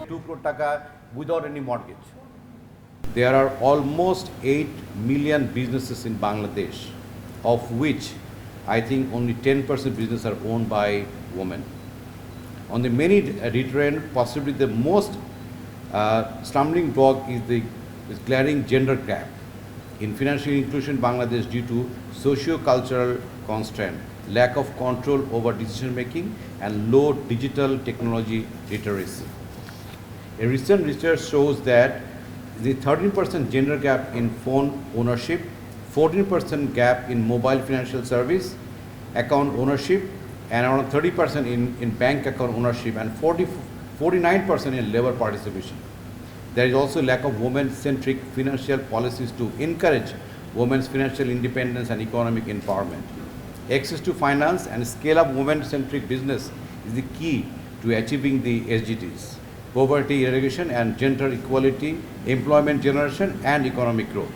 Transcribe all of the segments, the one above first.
2 crore taka without any mortgage. There are almost 8 million businesses in Bangladesh, of which I think only 10% business are owned by women. On the many return, possibly the most stumbling block is glaring gender gap in financial inclusion in Bangladesh due to socio-cultural constraint, lack of control over decision making, and low digital technology literacy. A recent research shows that the 13% gender gap in phone ownership, 14% gap in mobile financial service account ownership, and around 30% in bank account ownership, and 49% in labor participation. There is also lack of women-centric financial policies to encourage women's financial independence and economic empowerment. Access to finance and scale up women-centric business is the key to achieving the SDGs: poverty eradication and gender equality, employment generation, and economic growth.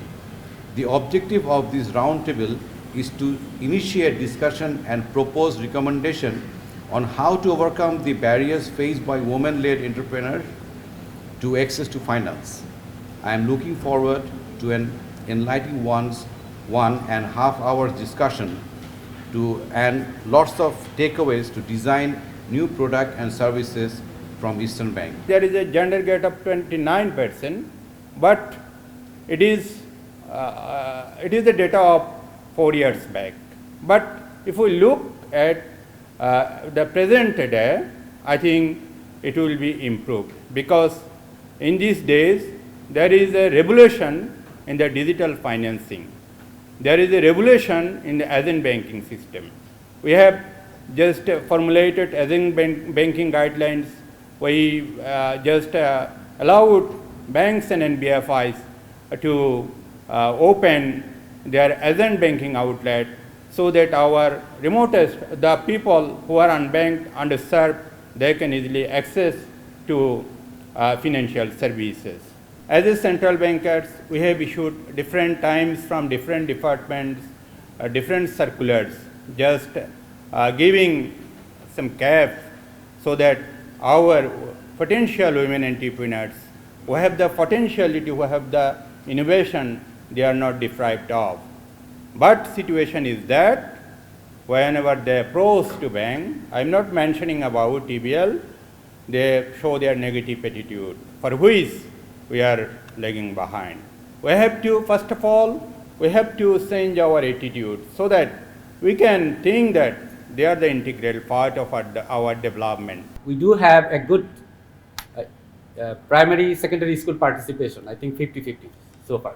The objective of this roundtable is to initiate discussion and propose recommendation on how to overcome the barriers faced by women-led entrepreneurs to access to finance. I am looking forward to an enlightening 1.5 hours discussion and lots of takeaways to design new product and services from Eastern Bank. There is a gender gap of 29%, but it is the data of 4 years back. But if we look at the present day, I think it will be improved, because in these days there is a revolution in the digital financing. There is a revolution in the agent banking system. We have just formulated agent banking guidelines. We just allowed banks and NBFIs to open their agent banking outlet, so that our remotest, the people who are unbanked, underserved, they can easily access to financial services. As a central bankers, we have issued different times from different departments, different circulars, just giving some caps so that our potential women entrepreneurs who have the potentiality, who have the innovation, they are not deprived of. But situation is that whenever they approach to bank, I'm not mentioning about EBL, they show their negative attitude, for which we are lagging behind. We have to, first of all, we have to change our attitude so that we can think that they are the integral part of our development. We do have a good primary, secondary school participation, I think 50-50 so far.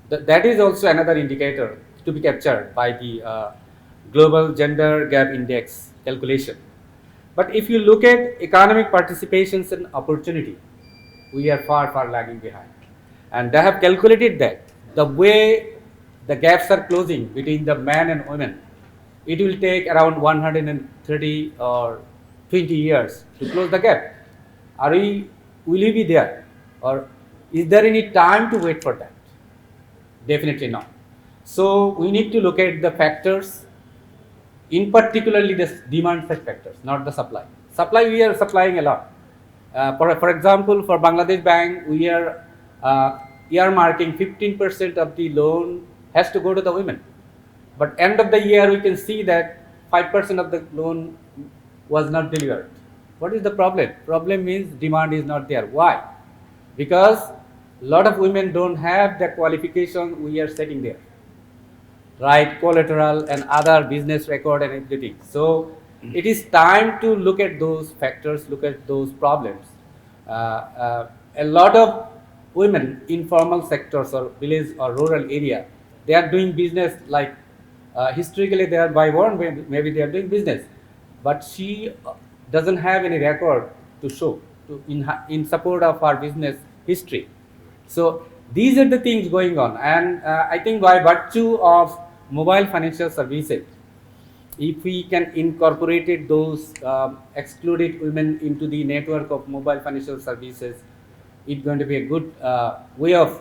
That is also another indicator to be captured by the Global Gender Gap Index calculation. But if you look at economic participations and opportunity, we are far lagging behind. And they have calculated that the way the gaps are closing between the men and women, it will take around 130 or 20 years to close the gap. Will we be there? Or is there any time to wait for that? Definitely not. So we need to look at the factors, in particularly the demand side factors, not the supply. Supply, we are supplying a lot. For example, for Bangladesh Bank, we are earmarking 15% of the loan has to go to the women. But end of the year, we can see that 5% of the loan was not delivered. What is the problem? Problem means demand is not there. Why? Because a lot of women don't have the qualification we are setting there, right? Collateral and other business record and everything. So it is time to look at those factors, look at those problems. A lot of women in formal sectors or village or rural area, they are doing business like historically they are by born, maybe they are doing business, but she doesn't have any record to show in support of our business history. So these are the things going on, and I think by virtue of mobile financial services, if we can incorporate those excluded women into the network of mobile financial services, it's going to be a good way of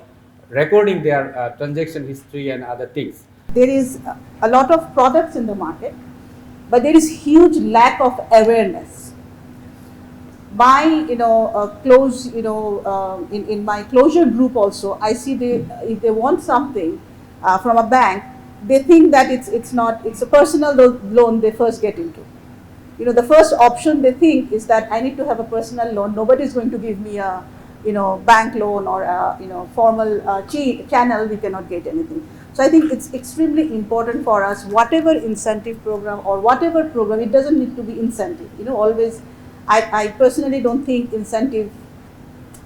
recording their transaction history and other things. There is a lot of products in the market, but there is huge lack of awareness. my in my closure group also, I see if they want something from a bank, they think that it's a personal loan they first get into. The first option they think is that I need to have a personal loan. Nobody is going to give me a bank loan or a formal channel. We cannot get anything. So I think it's extremely important for us, whatever incentive program or whatever program, it doesn't need to be incentive. Always, I personally don't think incentive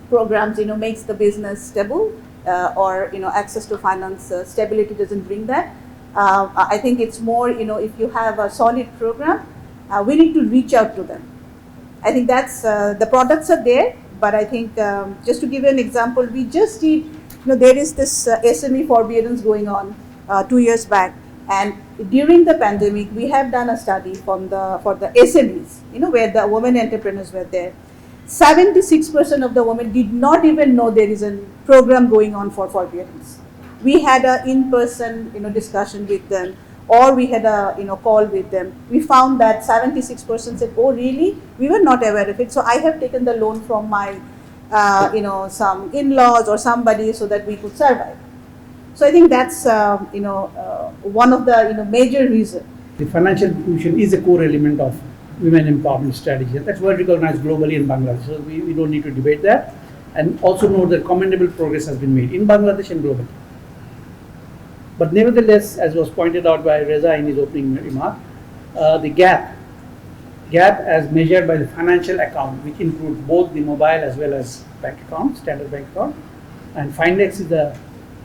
programs makes the business stable or access to finance stability doesn't bring that. I think it's more if you have a solid program, we need to reach out to them. I think that's the products are there, but I think just to give you an example, we just did, there is this SME forbearance going on 2 years back, and during the pandemic we have done a study for the SMEs, where the women entrepreneurs were there. 76% of the women did not even know there is a program going on for forbearance. We had an in-person discussion with them, or we had a call with them. We found that 76% said, "Oh, really? We were not aware of it. So I have taken the loan from my some in-laws or somebody so that we could survive." So I think that's one of the major reasons. The financial inclusion is a core element of women empowerment strategy. That's well recognized globally in Bangladesh. So we don't need to debate that. And also know that commendable progress has been made in Bangladesh and globally. But nevertheless, as was pointed out by Reza in his opening remark, the gap as measured by the financial account, which includes both the mobile as well as bank account, standard bank account, and Findex is the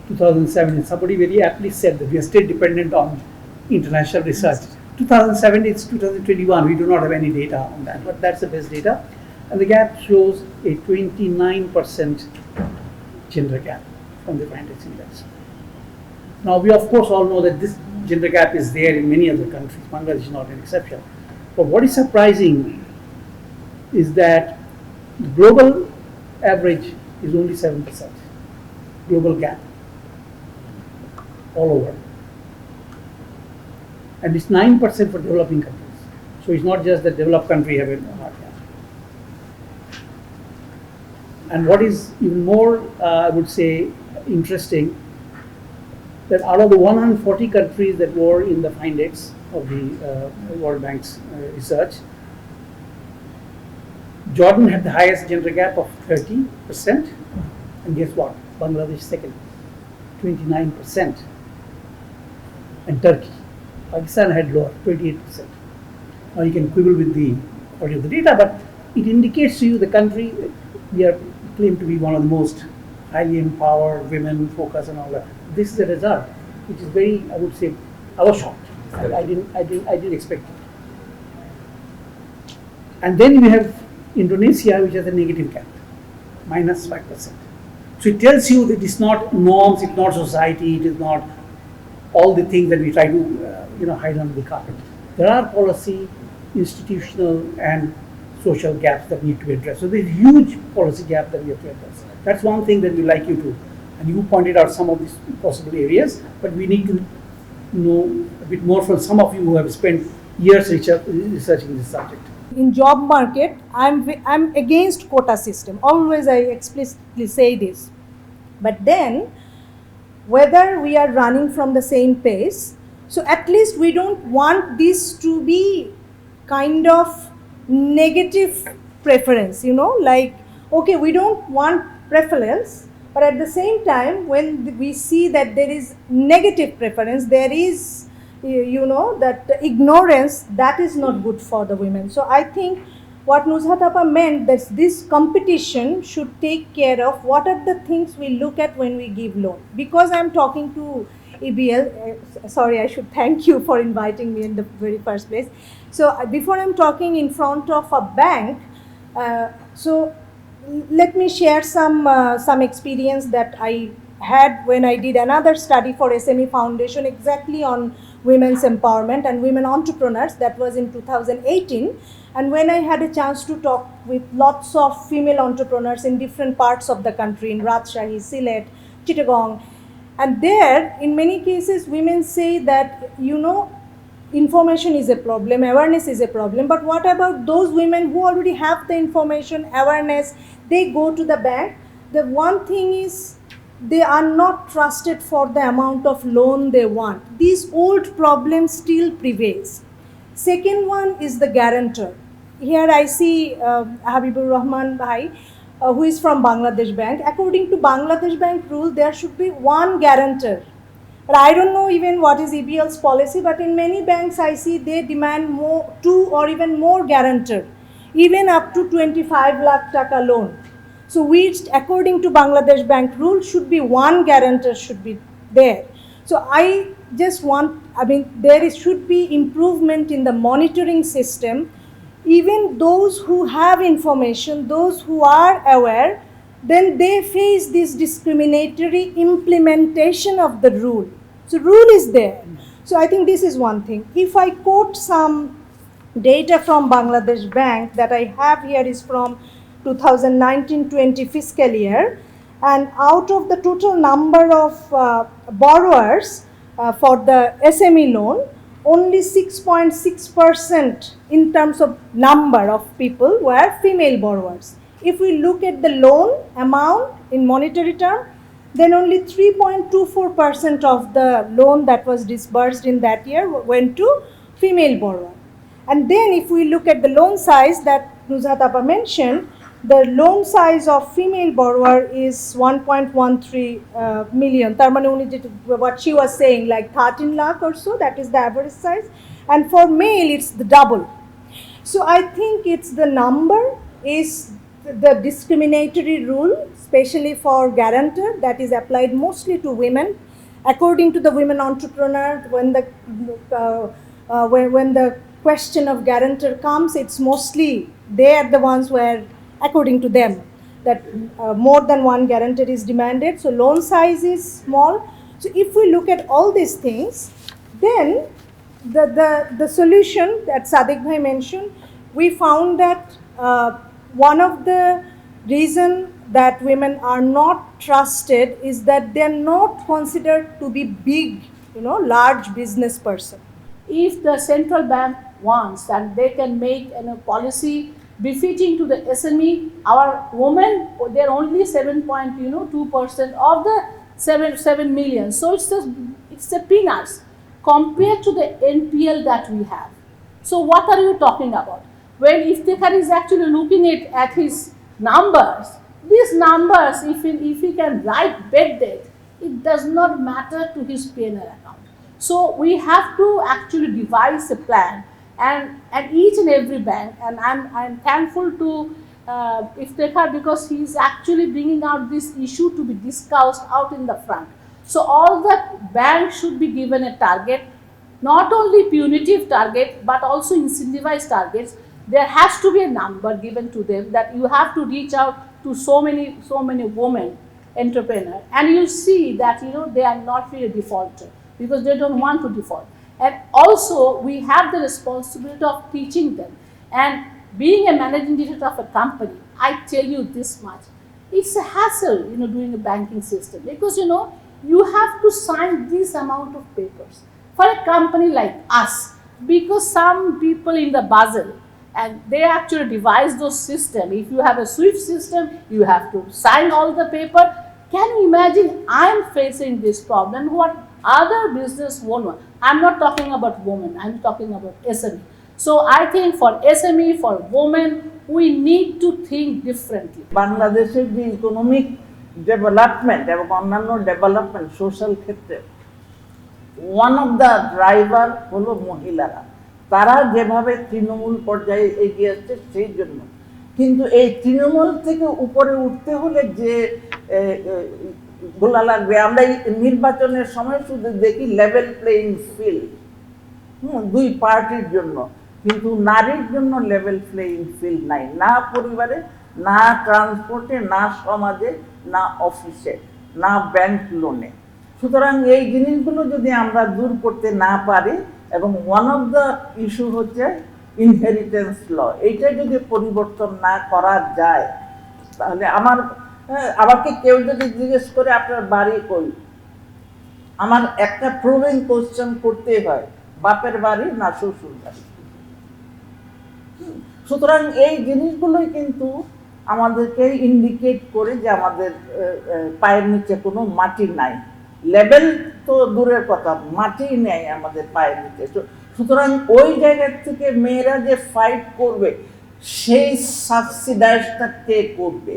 2007, somebody very aptly said that we are still dependent on international research. 2007, it's 2021, we do not have any data on that, but that's the best data. And the gap shows a 29% gender gap from the Findex index. Now, we of course all know that this gender gap is there in many other countries. Bangladesh is not an exception. But what is surprising is that the global average is only 7%. Global gap all over. And it's 9% for developing countries. So it's not just that developed countries have a hard gap. And what is even more, I would say, interesting, that out of the 140 countries that were in the Findex of the World Bank's research, Jordan had the highest gender gap of 30%, and guess what? Bangladesh second, 29%, and Turkey. Pakistan had lower, 28%. Now you can quibble with the quality of the data, but it indicates to you the country we are claimed to be one of the most highly empowered, women focused and all that. This is the result, which is very, I would say, I was shocked. I didn't expect it. And then we have Indonesia, which has a negative gap, minus 5%. So it tells you that it's not norms, it's not society, it is not all the things that we try to hide under the carpet. There are policy, institutional, and social gaps that need to be addressed. So there's a huge policy gap that we have to address. That's one thing that we like you to. And you pointed out some of these possible areas, but we need to know a bit more from some of you who have spent years researching this subject. In job market, I'm against quota system. Always I explicitly say this. But then, whether we are running from the same pace, so at least we don't want this to be kind of negative preference, like, okay, we don't want preference, but at the same time, when we see that there is negative preference, there is, that ignorance, that is not good for the women. So I think what Nuzhat Appa meant that this competition should take care of what are the things we look at when we give loan. Because I'm talking to EBL, sorry, I should thank you for inviting me in the very first place. So before I'm talking in front of a bank, so let me share some experience that I had when I did another study for SME Foundation exactly on women's empowerment and women entrepreneurs. That was in 2018. And when I had a chance to talk with lots of female entrepreneurs in different parts of the country, in Rajshahi, Sylhet, Chittagong, and there, in many cases, women say that, information is a problem, awareness is a problem, but what about those women who already have the information, awareness, they go to the bank. The one thing is they are not trusted for the amount of loan they want. These old problems still prevails. Second one is the guarantor. Here I see Habibur Rahman Bhai, who is from Bangladesh Bank. According to Bangladesh Bank rule, there should be one guarantor. But I don't know even what is EBL's policy, but in many banks I see they demand more, 2 or even more guarantor, even up to 25 lakh taka loan. So which according to Bangladesh Bank rule should be one guarantor should be there. So I just want, there should be improvement in the monitoring system. Even those who have information, those who are aware, then they face this discriminatory implementation of the rule. So rule is there. So I think this is one thing. If I quote some data from Bangladesh Bank that I have here is from 2019-20 fiscal year, and out of the total number of borrowers for the SME loan, only 6.6% in terms of number of people were female borrowers. If we look at the loan amount in monetary term, then only 3.24% of the loan that was disbursed in that year went to female borrower. And then if we look at the loan size that Nuzhat Appa mentioned, the loan size of female borrower is 1.13 million. What she was saying, like 13 lakh or so, that is the average size. And for male, it's the double. So I think it's the number is the discriminatory rule, especially for guarantor, that is applied mostly to women. According to the women entrepreneur, when the question of guarantor comes, it's mostly they are the ones where, according to them, that more than one guarantor is demanded. So loan size is small. So if we look at all these things, then the solution that Sadiq Bhai mentioned, we found that one of the reason that women are not trusted is that they are not considered to be big, large business person. If the central bank wants and they can make a policy befitting to the SME, our women, they're only 7.2% of the 7 million. So it's a peanuts compared to the NPL that we have. So what are you talking about? When Iftikhar is actually looking at his numbers, these numbers, if he can write bed debt, it does not matter to his P&L account. So we have to actually devise a plan, and each and every bank, and I'm thankful to Iftikhar because he is actually bringing out this issue to be discussed out in the front. So all the banks should be given a target, not only punitive target but also incentivized targets. There has to be a number given to them that you have to reach out to so many women entrepreneurs, and you see that they are not really a defaulter because they don't want to default. And also we have the responsibility of teaching them. And being a managing director of a company, I tell you this much, it's a hassle, doing a banking system because you have to sign this amount of papers for a company like us, because some people in the Basel, and they actually devise those systems. If you have a SWIFT system, you have to sign all the paper. Can you imagine? I am facing this problem. What other business won't want? I'm not talking about women. I'm talking about SME. So I think for SME, for women, we need to think differently. বাংলাদেশের যে economic development এবং অন্যান্য development social ক্ষেত্রে one of the driver হলো মহিলারা। তারা যেভাবে তৃণমূল পর্যায়ে এগিয়ে আসছে সেই জন্য, কিন্তু এই তৃণমূল থেকে উপরে উঠতে হলে যে গোলা লাগবে, আমরা নির্বাচনের সময় শুধু দেখি লেভেল প্লেইং ফিল্ড দুই পার্টির জন্য, কিন্তু নারীর জন্য লেভেল প্লেইং ফিল্ড নাই, না পরিবারে, না ট্রান্সপোর্টে, না সমাজে, না অফিসে, না ব্যাংক লোনে। সুতরাং এই জিনিসগুলো যদি আমরা দূর করতে না পারি, এবং ওয়ান অফ দ্য ইস্যু হচ্ছে ইনহেরিটেন্স ল, এইটা যদি পরিবর্তন না করা যায় তাহলে আমাকে কেউ যদি জিজ্ঞেস করে আপনার বাড়ি কই, আমার একটা প্রুভিং কোশ্চেন করতে হয় বাপের বাড়ি না শ্বশুর বাড়ি। সুতরাং এই জিনিসগুলোই কিন্তু আমাদেরকে ইন্ডিকেট করে যে আমাদের পায়ের নিচে কোনো মাটি নাই, লেভেল তো দূরের কথা, মাটি নেই আমাদের পায়ের নিচে। সুতরাং ওই জায়গা থেকে মেয়েরা যে ফাইট করবে সেই সাবসিডাইজটা কে করবে?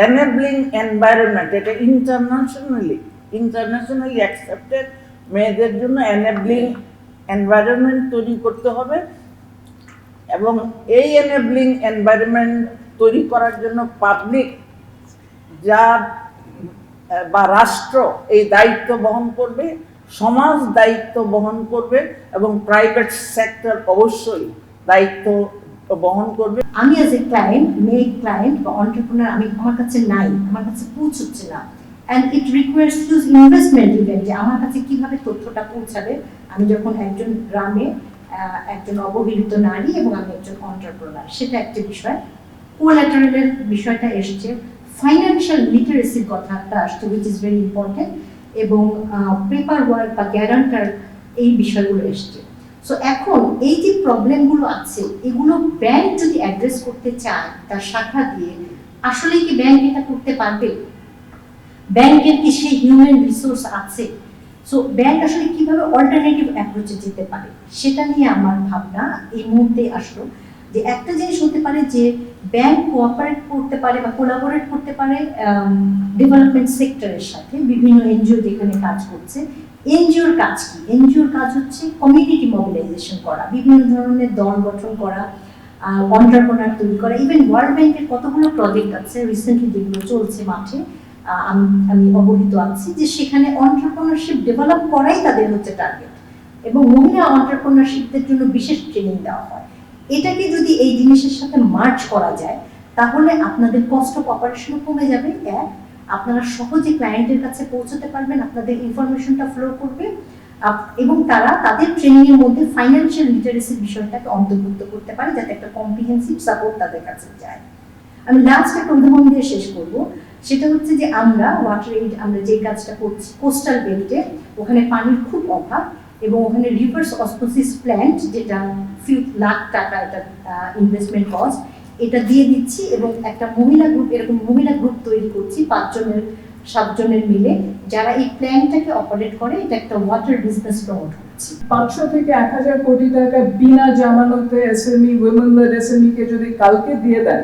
এনেবলিং এনভায়রনমেন্ট, এটা ইন্টারন্যাশনালি অ্যাকসেপ্টেড, মেয়েদের জন্য এনেবলিং এনভায়রনমেন্ট তৈরি করতে হবে। এবং এই এনেবলিং এনভায়রনমেন্ট তৈরি করার জন্য পাবলিক যা বা রাষ্ট্র এই দায়িত্ব বহন করবে, সমাজ দায়িত্ব বহন করবে, এবং প্রাইভেট সেক্টর অবশ্যই দায়িত্ব বহন করবে। আমি অ্যাজ এ ক্লায়েন্ট, মেয়ে ক্লায়েন্ট বা এন্টারপ্রেনার, আমার কাছে নাই, আমার কাছে পৌঁছচ্ছে না, and it requires huge investment even, যে আমার কাছে কিভাবে তথ্যটা পৌঁছাবে। আমি যখন একজন গ্রামে একজন অবহেলিত নারী এবং আমি একজন এন্টারপ্রেনার, সেটা একটা বিষয়। কোল্যাটারালের বিষয়টা এসেছে, ফাইন্যান্সিয়াল লিটারেসির কথাটা আসছে, উইচ ইজ ভেরি ইম্পর্টেন্ট, এবং পেপার ওয়ার্ক বা গ্যারান্টার, এই বিষয়গুলো এসছে। সো এখন এই যে প্রবলেমগুলো আছে, এগুলো ব্যাংক যদি অ্যাড্রেস করতে চায় তার শাখা দিয়ে, আসলে কি ব্যাংক এটা করতে পারবে? ব্যাংকের কি সেই হিউম্যান রিসোর্স আছে? সো ব্যাংক আসলে কিভাবে অল্টারনেটিভ অ্যাপ্রোচে যেতে পারে, সেটা নিয়ে আমার ভাবনা এই মুহূর্তে আসলো। যে একটা জিনিস হতে পারে যে ব্যাংক কোঅপারেট করতে পারে বা কোলাবোরেট করতে পারে ডেভেলপমেন্ট সেক্টরের সাথে, বিভিন্ন এনজিও যেখানে কাজ করছে। এনজিওর কাজ কি? এনজিওর কাজ হচ্ছে কমিউনিটি মোবিলাইজেশন করা, বিভিন্ন ধরনের দল গঠন করা, এন্টারপ্রেনার তৈরি করা। ইভেন ওয়ার্ল্ড ব্যাংকের কতগুলো প্রজেক্ট আছে রিসেন্টলি যেগুলো চলছে মাঠে, আমি অবহিত আছি, যে সেখানে এন্টারপ্রেনারশিপ ডেভেলপ করাই তাদের হচ্ছে টার্গেট, এবং মহিলা এন্টারপ্রেনারশিপদের জন্য বিশেষ ট্রেনিং দেওয়া হয়। এটাকে যদি এই জিনিসের সাথে মার্চ করা যায়, তাহলে আপনাদের কস্ট অফ অপারেশনও কমে যাবে। আপনারা সহজে ক্লায়েন্টের কাছে পৌঁছতে পারবেন, আপনাদের ইনফরমেশনটা ফ্লো করবে, এবং তারা তাদের ট্রেনিং এর মধ্যে ফাইন্যান্সিয়াল লিটারেসির বিষয়টাকে অন্তর্ভুক্ত করতে পারে, যাতে একটা কম্প্রিহেন্সিভ সাপোর্ট তাদের কাছে যায়। আমি লাস্ট একটা উদাহরণ দিয়ে শেষ করব, সেটা হচ্ছে যে আমরা ওয়াটার এইড, আমরা যে কাজটা করছি কোস্টাল বেল্টে, ওখানে পানির খুব অভাব, এবং ওখানে রিভার্স অসমোসিস প্ল্যান্ট, যেটা ফিউ লাখ টাকা এটা ইনভেস্টমেন্ট কস্ট, এটা দিয়ে দিচ্ছি, এবং একটা মহিলা গ্রুপ, এরকম মহিলা গ্রুপ তৈরি করছি 5 জনের মিলে, যারা এই প্ল্যান্টটাকে অপারেট করে। এটা একটা ওয়াটার বিজনেস প্রমোট করছি। 500 থেকে 1000 কোটি টাকা বিনা জামানতে এসএমই, উইমেন লেড এসএমই কে যদি কালকে দিয়ে দেন,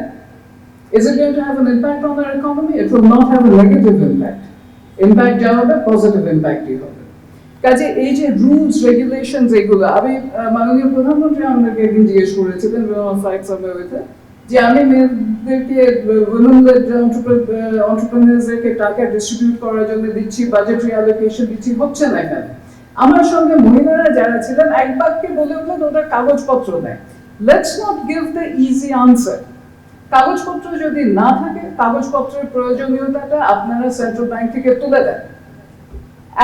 is it going to have an impact on our economy? It will not have a negative impact. Impact যা হবে পজিটিভ ইম্প্যাক্টই হবে। কাজে এই যে রুলস রেগুলেশনস, এগুলো আমি মাননীয় প্রধানমন্ত্রী আমাদেরকে একদিন জিজ্ঞেস করেছিলেন যে আমি মেয়েদেরকে, উইমেন লেড এন্টারপ্রেনারদেরকে টাকা ডিস্ট্রিবিউট করার জন্য দিচ্ছি, বাজেটারি অ্যালোকেশন দিচ্ছি, হচ্ছে না কেন? আমার সঙ্গে মহিলারা যারা ছিলেন এক বাক্যে বলে উঠলেন, ওদের কাগজপত্র নেই। Let's not give the easy answer. কাগজপত্র যদি না থাকে, কাগজপত্রের প্রয়োজনীয়তাটা আপনারা সেন্ট্রাল ব্যাংক থেকে তুলে দেন।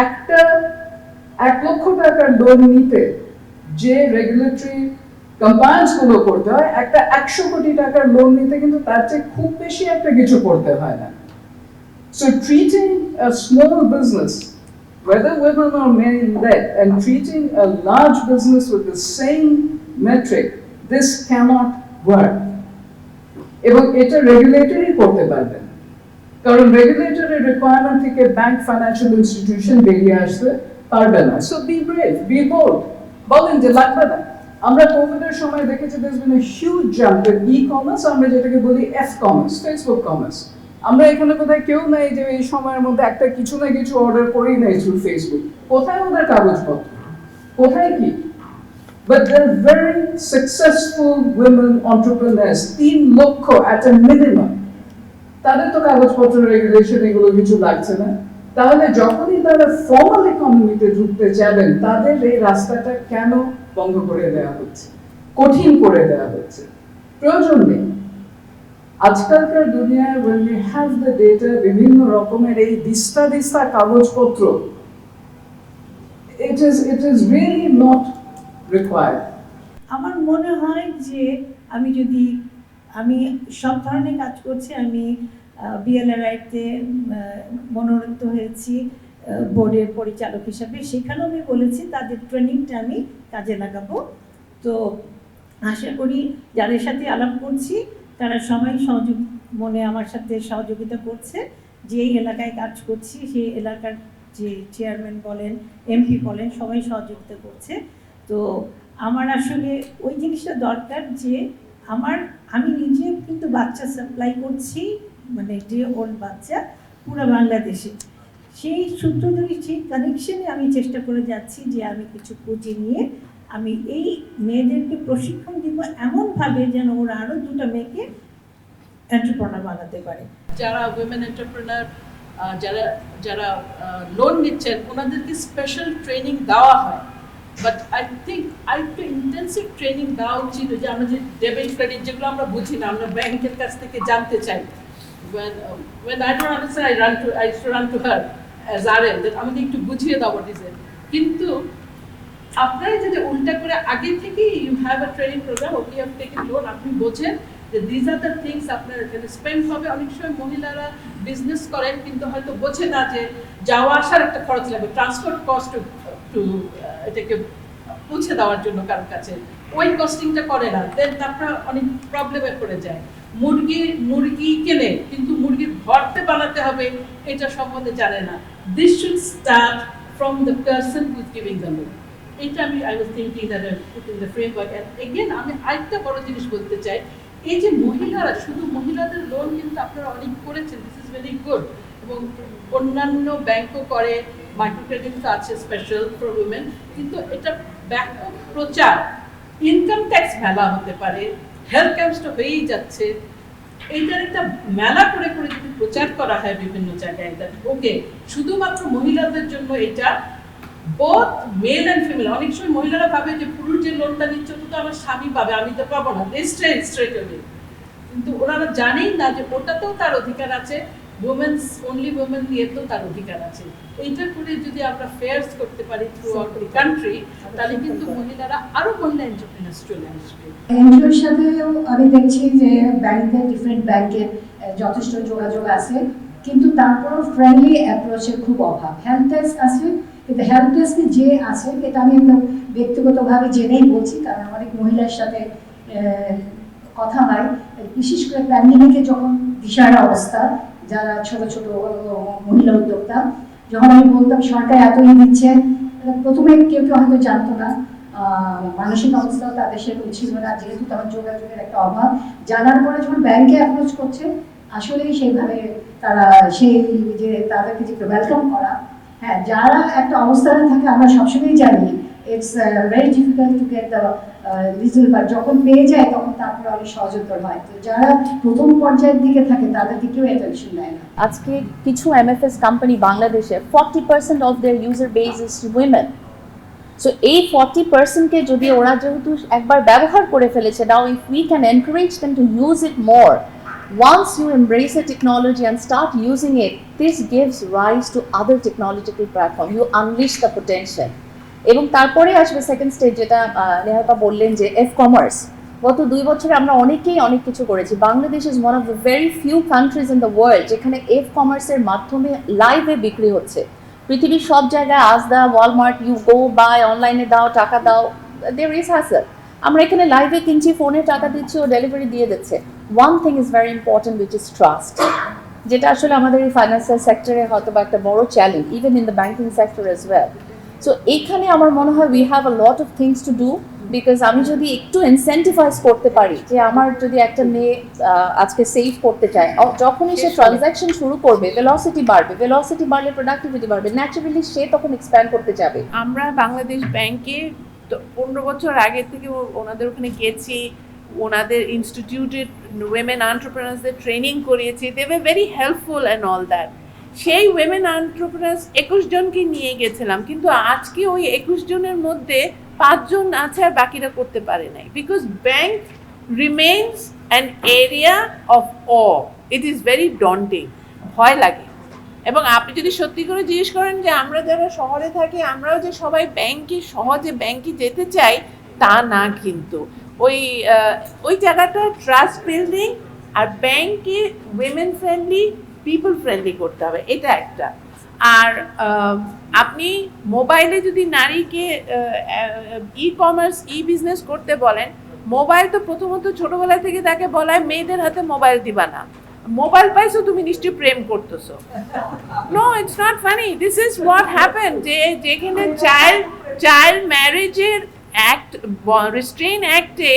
একটা 1 লক্ষ টাকার লোন নিতে যে রেগুলেটরি কমপ্লায়েন্স গুলো করতে হয়, একটা 100 কোটি টাকার লোন নিতে কিন্তু তার চেয়ে খুব বেশি একটা কিছু করতে হয় না। So treating a small business, whether women or men-led, and treating a large business with the same metric, this cannot work. এবং এটা রেগুলেটরই করতে পারবেন, কারণ রেগুলেটরের রিকোয়ারমেন্ট থেকে ব্যাংক, ফাইন্যান্সিয়াল ইনস্টিটিউশন বেরিয়ে আসতে পারবে না। So be brave, be bold, বলেন যে লাগবে না। আমরা কোভিডের সময় দেখেছি there's been a huge jump in e-commerce, আমরা যেটাকে বলি F-commerce, ফেসবুক কমার্স। আমরা এখানে কোথায় কেউ নাই যে এই সময়ের মধ্যে একটা কিছু না কিছু অর্ডার করেই নাই থ্রু ফেসবুক। কোথায় ওদের কাগজপত্র, কোথায় কি? But they're very successful women entrepreneurs, 3 লক্ষ at a minimum। তাদের তো কাগজপত্র, রেগুলেশন এগুলো কিছু লাগছে না। তাহলে যখনই তারা ফর্মাল ইকোনমিতে ঢুকতে যাবেন, তাদের এই রাস্তাটা কেন বন্ধ করে দেওয়া হচ্ছে, কঠিন করে দেওয়া হচ্ছে? প্রয়োজন নেই। আজকালকার দুনিয়ায় when we have the data, বিভিন্ন রকমের এই দিস্তা কাগজপত্র, it is really not required. আমার মনে হয় যে আমি সব ধরনের কাজ করছি। আমি বিএলআরআইতে মনোনীত হয়েছি, বোর্ডের পরিচালক হিসাবে, সেখানেও আমি বলেছি তাদের ট্রেনিংটা আমি কাজে লাগাবো। তো আশা করি যাদের সাথে আলাপ করছি তারা সবাই মনে আমার সাথে সহযোগিতা করছে। যে এলাকায় কাজ করছি সেই এলাকার যে চেয়ারম্যান বলেন, এমপি বলেন, সবাই সহযোগিতা করছে। তো আমার আসলে ওই জিনিসটা দরকার যে আমি নিজে কিন্তু বাচ্চা সাপ্লাই করছি, মানে ডে ওল্ড বাচ্চা পুরো বাংলাদেশে। সেই সূত্র ধরে সেই কানেকশনে আমি চেষ্টা করে যাচ্ছি যে আমি কিছু পুঁজি নিয়ে আমি এই মেয়েদেরকে প্রশিক্ষণ দিব এমনভাবে যেন ওরা আরও দুটো মেয়েকে এন্টারপ্রেনার বানাতে পারে। যারা উইমেন এন্টারপ্রেনার, যারা যারা লোন নিচ্ছেন ওনাদেরকে স্পেশাল ট্রেনিং দেওয়া হয়, বাট আই থিঙ্ক আরেকটু ইন্টেন্সিভ ট্রেনিং দেওয়া উচিত। যে আমরা যে ডেবিট ক্রেডিট যেগুলো আমরা বুঝি না, আমরা ব্যাংকের কাছ থেকে জানতে চাই। when I don't understand, I run to her as RM that আমাকে একটু বুঝিয়ে দাও what is it. কিন্তু আপনারা যদি উল্টা করে আগে থেকে you have a training program, okay have taken loan, আপনি বোঝেন যে দিস আর দ্য থিংস আপনার এখানে স্পেন্ড হবে। অনেক সময় মহিলারা বিজনেস করেন কিন্তু হয়তো বোঝে না যে যাওয়া আসার একটা খরচ লাগবে, ট্রান্সপোর্ট কস্ট টু এটাকে পৌঁছে দেওয়ার জন্য কারোর কাছে, ওই কস্টিংটা করে না, দেন আপনারা অনেক প্রবলেমে পড়ে যায়। মুরগি কেনে কিন্তু মুরগির ঘরতে বানাতে হবে এটা সম্বন্ধে জানে না। This should start from the person who is giving the loan. এটা I was thinking that I put in the framework. And again আমি আরেকটা বড় জিনিস বলতে চাই, এই যে মহিলারা, শুধু মহিলাদের লোন কিন্তু আপনারা অনেক করেছেন, দিস ইজ ভেরি গুড, এবং অন্যান্য ব্যাংকও করে, মাইক্রো ক্রেডিট আছে স্পেশাল ফর উইমেন, কিন্তু এটা ব্যাপক প্রচার, ইনকাম ট্যাক্স মেলা হতে পারে, হেলথ ক্যাম্পসটা হয়েই যাচ্ছে, এইটার একটা মেলা করে করে যদি প্রচার করা হয় বিভিন্ন জায়গায়, দ্যাট ওকে শুধুমাত্র মহিলাদের জন্য এটা, বোথ মেল অ্যান্ড ফিমেল। অনেক সময় মহিলারা ভাবে যে পুরুষ যে লোনটা নিচ্ছে তো আমার স্বামী পাবে, আমি তো পাবো না, স্ট্রেট অ্যাওয়ে। কিন্তু ওনারা জানেই না যে ওটাতেও তার অধিকার আছে, উইমেন্স অনলি উইমেন নিয়ে তো তার অধিকার আছে। এইটা করে যদি আমরা ফেয়ার্স করতে পারি থ্রু আউট দি কান্ট্রি, তাহলে কিন্তু মহিলারা আরো মহিলা এন্টারপ্রেনার্স চলে আসবে। এনজিওর সাথেও আমি দেখছি যে ব্যাংকের, ডিফারেন্ট ব্যাংকের যথেষ্ট যোগাযোগ আছে, কিন্তু তারপরও ফ্রেন্ডলি অ্যাপ্রোচের খুব অভাব। হেল্প ডেস্ক আছে, কিন্তু হেল্প ডেস্কে যে আছে, এটা আমি একদম ব্যক্তিগতভাবে জেনেই বলছি, কারণ অনেক মহিলার সাথে কথা হয়, বিশেষ করে প্যান্ডেমিকে যখন দিশাহারা অবস্থা, যারা ছোট ছোট মহিলা উদ্যোক্তা, যখন আমি বলতাম সরকার এতই দিচ্ছে, প্রথমে কেউ কেউ হয়তো জানতো না, মানসিক অবস্থাও তাদের সেরকম ছিল না, যেহেতু তখন যোগাযোগের একটা অভাব। জানার পরে যখন ব্যাংকে অ্যাপ্রোচ করছে, আসলেই সেইভাবে তারা সেই যে তাদেরকে যে ওয়েলকাম করা, হ্যাঁ, যারা একটা অবস্থানে থাকে আমরা সবসময় জানি it's very difficult to get the Rizal, but যখন পেয়ে যায় তখন তারপরে অনেক সহজতর হয়। তো যারা প্রথম পর্যায়ের দিকে থাকে তাদের দিকেও অ্যাটেনশন নেয় না। আজকে কিছু এমএফএস কোম্পানি বাংলাদেশে 40% of their user base is women. So এই 40%কে যদি ওরা যেহেতু একবার ব্যবহার করে ফেলেছে, নাও if we can encourage them to use it more, once you embrace a technology and start using it, this gives rise to other technological platform. You unleash the potential. এবং তারপরে আসবে সেকেন্ড স্টেজ, যেটা নেহাপা বললেন যে commerce. গত 2 বছরে আমরা অনেকেই অনেক কিছু করেছি। Bangladesh is one of the very few countries in the world যেখানে কমার্সের মাধ্যমে লাইভে বিক্রি হচ্ছে। পৃথিবীর সব জায়গায় আজদা, ওয়ালমার্ট, ইউ গো বাই, অনলাইনে দাও, টাকা দাও, দেয়ার ইজ হ্যাসেল। আমরা এখানে লাইভে কিনছি, ফোনে টাকা দিচ্ছি, ও ডেলিভারি দিয়ে দিচ্ছে। One thing is very important, which is trust, যেটা আসলে আমাদের এই ফাইন্যান্সিয়াল সেক্টরে হয়তো বা একটা বড় challenge, even in the banking sector as well. So এইখানে আমার মনে হয় we have a lot of things to do, because আমি যদি একটু ইনসেন্টিভাইজ করতে পারি যে আমার যদি একটা মেয়ে আজকে সেভ করতে চায়, যখনই সে ট্রানজ্যাকশন শুরু করবে ভেলোসিটি বাড়লে প্রোডাক্টিভিটি বাড়বে, ন্যাচারালি সে তখন এক্সপ্যান্ড করতে যাবে। আমরা বাংলাদেশ ব্যাংকে 15 বছর আগে থেকে ওনাদের ওখানে গেছি, ওনাদের ইনস্টিটিউটেড উইমেন এন্টারপ্রেনার্সদের ট্রেনিং করিয়েছি, they were very helpful and all that. সেই উইমেন এন্টারপ্রেনার্স 21 জনকে নিয়ে গেছিলাম, কিন্তু আজকে ওই 21 জনের মধ্যে 5 জন আছে আর বাকিরা করতে পারে নাই, because bank remains an area of O, it is very daunting, ভয় লাগে। এবং আপনি যদি সত্যি করে জিজ্ঞেস করেন যে আমরা যারা শহরে থাকি আমরাও যে সবাই সহজে ব্যাংকে যেতে চাই, তা না, কিন্তু ওই জায়গাটা ট্রাস্ট বিল্ডিং আর ব্যাংকে উইমেন ফ্রেন্ডলি, পিপল ফ্রেন্ডলি করতে হবে, এটা একটা। আর আপনি মোবাইলে যদি নারীকে ই কমার্স বিজনেস করতে বলেন, মোবাইল তো প্রথমত ছোটবেলা থেকে তাকে বলা হয় মেয়েদের হাতে মোবাইল দিবা না, মোবাইল পাইছো তুমি নিশ্চয়ই প্রেম করতেছো। No, it's not funny, this is what happen. যেখানে চাইল্ড ম্যারেজের অ্যাক্ট, রিস্ট্রেইন অ্যাক্টে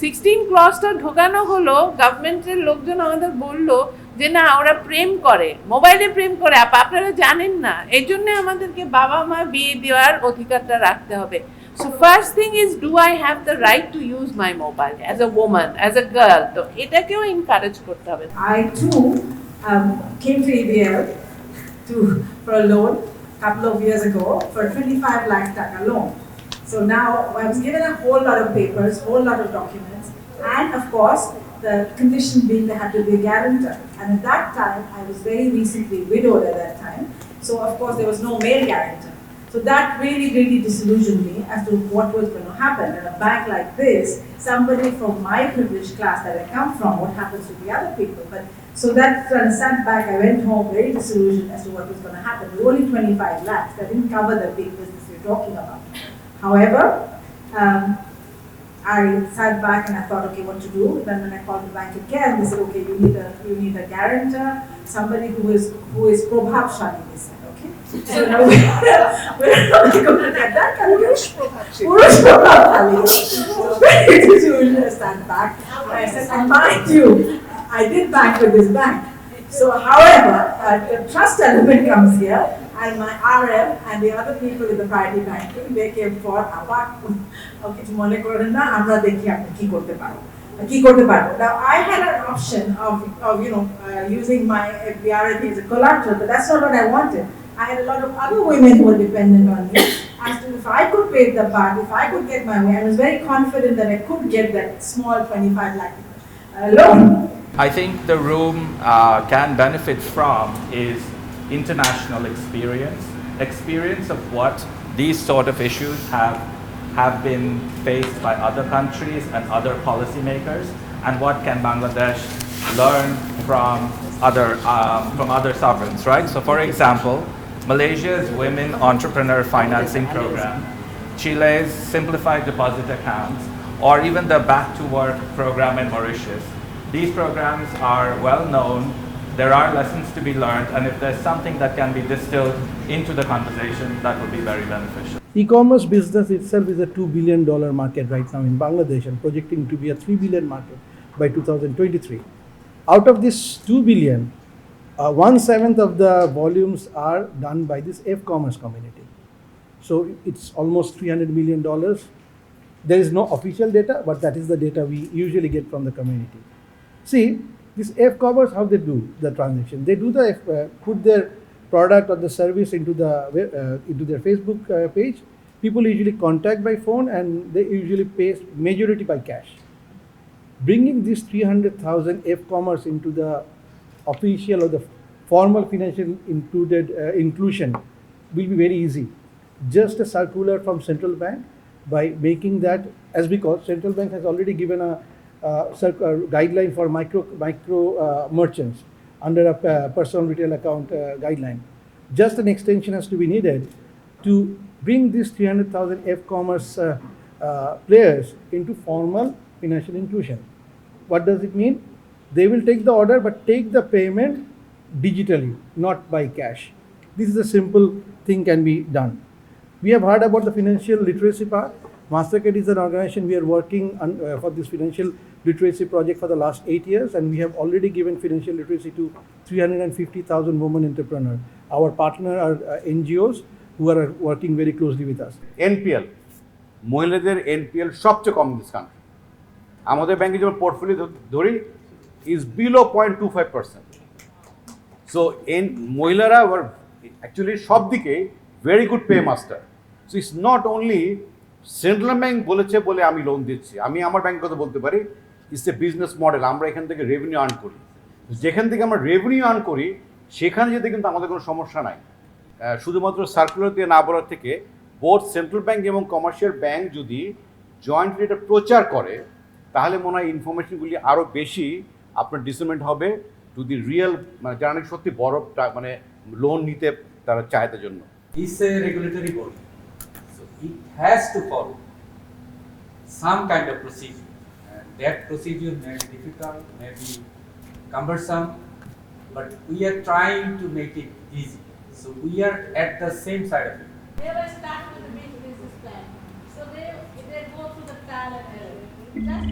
16 ক্লজটা ঢোকানো হলো, গভর্নমেন্টের লোকজন আমাদের বললো যে না ওরা প্রেম করে, মোবাইলে প্রেম করে। আপনারা জানেন না, এই জন্য আমাদেরকে বাবা মা বিয়ে দেওয়ার অধিকারটা রাখতে হবে। So first thing is, do I have the right to use my mobile as a woman, as a girl? তো এটাকেও encourage করতে হবে। I too came to EBL for a loan a couple of years ago for 25 lakh taka loan. So now I was given a whole lot of papers, whole lot of documents, and of course the condition being there had to be a guarantor. And at that time, I was very recently widowed at that time, so of course there was no male guarantor. So that really, really disillusioned me as to what was going to happen. In a bank like this, somebody from my privileged class that I come from, what happens to the other people? But so that when I sat back, I went home very disillusioned as to what was going to happen. There were only 25 lakhs. That didn't cover the big business we're talking about. However, I sat back and I thought, okay, what to do? Then when I called the bank again, they said, okay, you need a guarantor, somebody who is prabhavshali, they said. So now we're not going to get that kind of Purush Prabhavshali. Very disillusioned, I stand back. I said, and mind you, I did bank with this bank. So however, the trust element comes here, and my RM and the other people in the priority banking, they came for about, okay, tomorrow korona, amra dekhi apni ki korte paro. Now I had an option of using my BRD as a collateral, but that's not what I wanted. I had a lot of other women who were dependent on me as to if I could pay the back, if I could get my way. I was very confident that I could get that small 25 lakh loan. I think the room can benefit from is international experience of what these sort of issues have been faced by other countries and other policymakers, and what can Bangladesh learn from other sovereigns, right? So for example, Malaysia's Women Entrepreneur Financing Program, Chile's Simplified Deposit Accounts, or even the Back to Work program in Mauritius. These programs are well known, there are lessons to be learned, and if there's something that can be distilled into the conversation, that would be very beneficial. E-commerce business itself is a $2 billion market right now in Bangladesh and projecting to be a $3 billion market by 2023. Out of this 2 billion, 1/7 of the volumes are done by this F-commerce community. So it's almost $300 million. There is no official data, but that is the data we usually get from the community. See, this F-commerce, how they do the transaction? They do put their product or the service into their Facebook page. People usually contact by phone, and they usually pay majority by cash. Bringing this 300,000 F-commerce into the official or the formal financial inclusion will be very easy. Just a circular from central bank, by making that, as because central bank has already given a guideline for micro merchants under a personal retail account guideline. Just an extension has to be needed to bring these 300,000 F-commerce players into formal financial inclusion. What does it mean? They will take the order but take the payment digitally, not by cash. This is a simple thing can be done. We have heard about the financial literacy part. Mastercard is an organization we are working for this financial literacy project for the last 8 years, and we have already given financial literacy to 350,000 women entrepreneurs. Our partner are NGOs who are working very closely with us. NPL, মহিলাদের NPL সবচেয়ে কম this country. আমাদের ব্যাংকে যখন portfolio ধরি is below 0.25%. So মহিলারা actually সব দিকে very good paymaster. So it's not only central bank বলেছে বলে আমি লোন দিচ্ছি, আমি আমার ব্যাংকের কথা বলতে পারি, ইটস এ বিজনেস মডেল। আমরা এখান থেকে রেভিনিউ আর্ন করি, যেখান থেকে আমরা রেভিনিউ আর্ন করি সেখানে যেতে কিন্তু আমাদের কোনো সমস্যা নাই। শুধুমাত্র সার্কুলার দিয়ে না বলার থেকে বোথ সেন্ট্রাল ব্যাংক এবং কমার্শিয়াল ব্যাংক যদি জয়েন্টলি এটা প্রচার করে, তাহলে মনে হয় ইনফরমেশনগুলি আরও বেশি আপনার ডিসেমিনেট হবে টু দি রিয়েল, মানে যারা সত্যি বড় মানে লোন নিতে তারা চায় তার জন্য? It's a regulatory body, so it has to follow some kind of procedure, and that procedure may be difficult, may be cumbersome, but we are trying to make it easy. So we are at the same side of it. They were starting with the business plan, so they go through the trial and error. Just